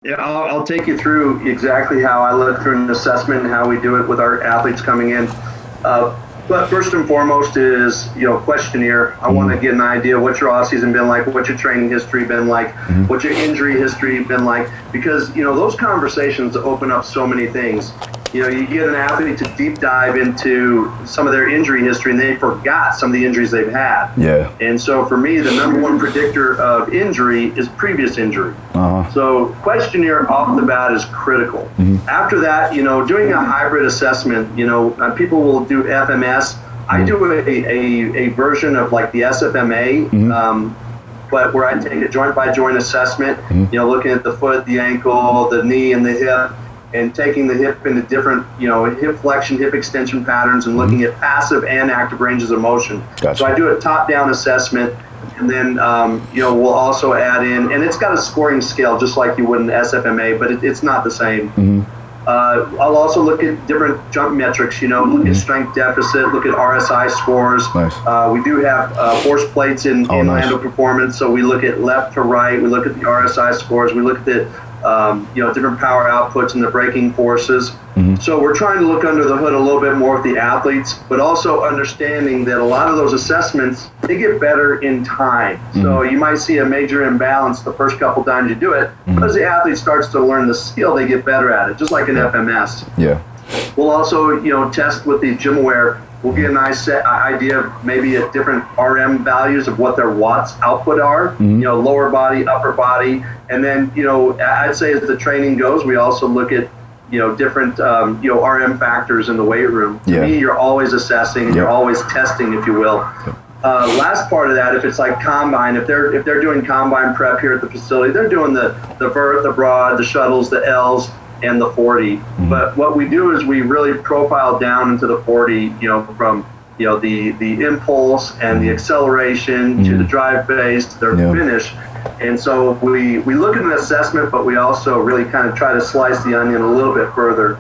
Yeah, I'll take you through exactly how I look through an assessment and how we do it with our athletes coming in. But first and foremost is, questionnaire. I want to get an idea of what your off-season been like, what your training history been like, what your injury history been like, because, those conversations open up so many things. You get an athlete to deep dive into some of their injury history and they forgot some of the injuries they've had. Yeah. And so for me, the number one predictor of injury is previous injury. So questionnaire off the bat is critical. After that, doing a hybrid assessment, people will do FMS. I do a version of like the SFMA, but where I take a joint by joint assessment, looking at the foot, the ankle, the knee, and the hip, and taking the hip into different, hip flexion, hip extension patterns, and looking at passive and active ranges of motion. Gotcha. So I do a top-down assessment, and then, we'll also add in, and it's got a scoring scale just like you would in SFMA, but it's not the same. I'll also look at different jump metrics, look at strength deficit, look at RSI scores. Nice. We do have force plates in Landow Performance, so we look at left to right, we look at the RSI scores, we look at the different power outputs and the braking forces. So we're trying to look under the hood a little bit more with the athletes, but also understanding that a lot of those assessments, they get better in time. So you might see a major imbalance the first couple times you do it, but as the athlete starts to learn the skill, they get better at it, just like an FMS. Yeah. We'll also, test with the GymAware. We'll get a nice idea of maybe at different RM values of what their watts output are, lower body, upper body. And then, I'd say as the training goes, we also look at, different, RM factors in the weight room. To me, you're always assessing and you're always testing, if you will. Last part of that, if it's like combine, if they're doing combine prep here at the facility, they're doing the vert, the broad, the shuttles, the L's, and the 40. But what we do is we really profile down into the 40, from the impulse and the acceleration to the drive base to their finish. And so we look at an assessment, but we also really kind of try to slice the onion a little bit further.